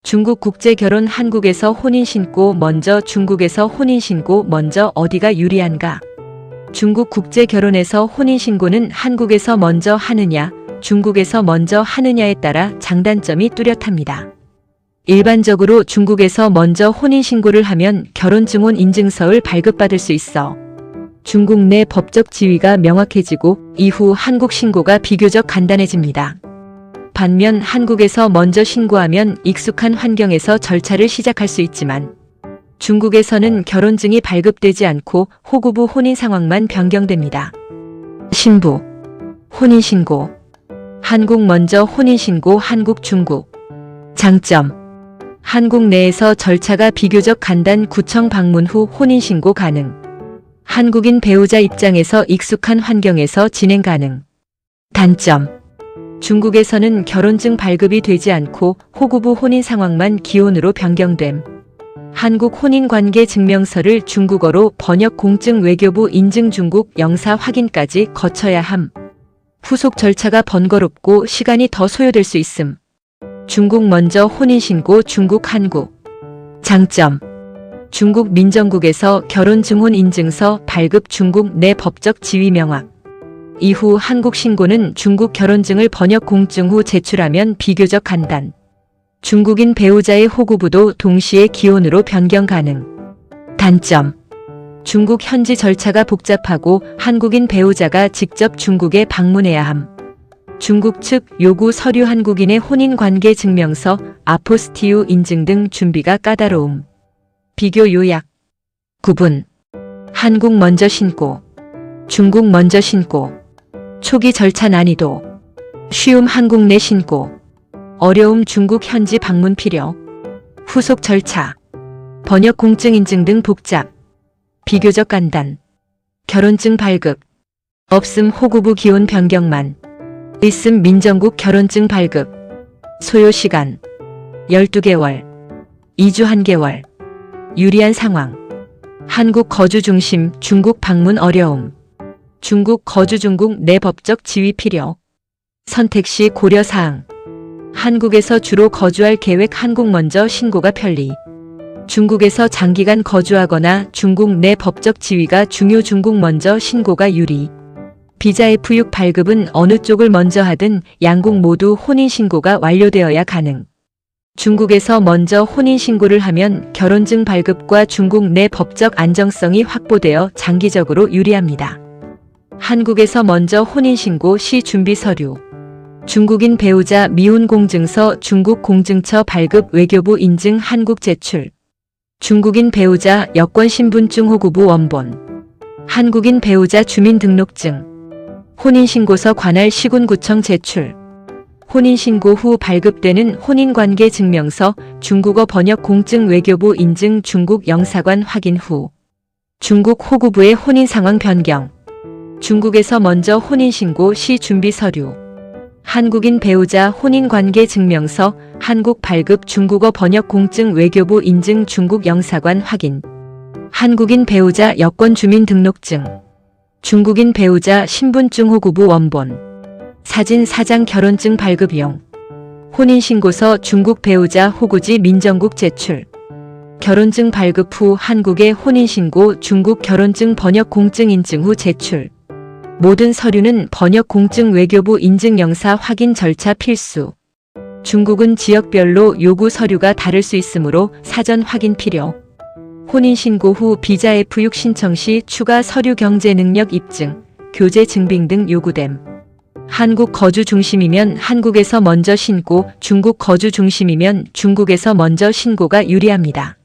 중국 국제결혼 한국에서 혼인신고 먼저 중국에서 혼인신고 먼저 어디가 유리한가? 중국 국제결혼에서 혼인신고는 한국에서 먼저 하느냐, 중국에서 먼저 하느냐에 따라 장단점이 뚜렷합니다. 일반적으로 중국에서 먼저 혼인신고를 하면 결혼증혼 인증서를 발급받을 수 있어 중국 내 법적 지위가 명확해지고 이후 한국 신고가 비교적 간단해집니다. 반면 한국에서 먼저 신고하면 익숙한 환경에서 절차를 시작할 수 있지만 중국에서는 결혼증이 발급되지 않고 호구부 혼인 상황만 변경됩니다. 신부, 혼인신고, 한국 먼저 혼인신고 한국 중국. 장점, 한국 내에서 절차가 비교적 간단 구청 방문 후 혼인신고 가능. 한국인 배우자 입장에서 익숙한 환경에서 진행 가능. 단점, 중국에서는 결혼증 발급이 되지 않고 호구부 혼인 상황만 기혼으로 변경됨. 한국 혼인관계 증명서를 중국어로 번역 공증 외교부 인증 중국 영사 확인까지 거쳐야 함. 후속 절차가 번거롭고 시간이 더 소요될 수 있음. 중국 먼저 혼인신고 중국 한국. 장점, 중국 민정국에서 결혼증혼 인증서 발급 중국 내 법적 지위 명확. 이후 한국 신고는 중국 결혼증을 번역 공증 후 제출하면 비교적 간단. 중국인 배우자의 호구부도 동시에 기혼으로 변경 가능. 단점, 중국 현지 절차가 복잡하고 한국인 배우자가 직접 중국에 방문해야 함. 중국 측 요구 서류 한국인의 혼인관계 증명서, 아포스티유 인증 등 준비가 까다로움. 비교 요약. 구분. 한국 먼저 신고, 중국 먼저 신고. 초기 절차 난이도. 쉬움 한국 내 신고. 어려움 중국 현지 방문 필요. 후속 절차. 번역 공증 인증 등 복잡. 비교적 간단. 결혼증 발급. 없음 호구부 기혼 변경만. 있음 민정국 결혼증 발급. 소요 시간. 12개월. 2주 1개월. 유리한 상황. 한국 거주 중심 중국 방문 어려움. 중국 거주 중국 내 법적 지위 필요. 선택 시 고려사항. 한국에서 주로 거주할 계획 한국 먼저 신고가 편리. 중국에서 장기간 거주하거나 중국 내 법적 지위가 중요 중국 먼저 신고가 유리. 비자 F6 발급은 어느 쪽을 먼저 하든 양국 모두 혼인신고가 완료되어야 가능. 중국에서 먼저 혼인신고를 하면 결혼증 발급과 중국 내 법적 안정성이 확보되어 장기적으로 유리합니다. 한국에서 먼저 혼인신고 시 준비 서류. 중국인 배우자 미혼 공증서 중국 공증처 발급 외교부 인증 한국 제출. 중국인 배우자 여권 신분증 호구부 원본. 한국인 배우자 주민등록증. 혼인신고서 관할 시군구청 제출. 혼인신고 후 발급되는 혼인관계 증명서 중국어 번역 공증 외교부 인증 중국 영사관 확인 후. 중국 호구부의 혼인 상황 변경. 중국에서 먼저 혼인신고 시 준비 서류. 한국인 배우자 혼인관계 증명서 한국 발급 중국어 번역 공증 외교부 인증 중국 영사관 확인. 한국인 배우자 여권 주민등록증. 중국인 배우자 신분증 호구부 원본. 사진 4장 결혼증 발급용. 혼인신고서 중국 배우자 호구지 민정국 제출. 결혼증 발급 후 한국의 혼인신고 중국 결혼증 번역 공증 인증 후 제출. 모든 서류는 번역 공증 외교부 인증 영사 확인 절차 필수. 중국은 지역별로 요구 서류가 다를 수 있으므로 사전 확인 필요. 혼인신고 후 비자 F6 신청 시 추가 서류 경제 능력 입증, 교제 증빙 등 요구됨. 한국 거주 중심이면 한국에서 먼저 신고, 중국 거주 중심이면 중국에서 먼저 신고가 유리합니다.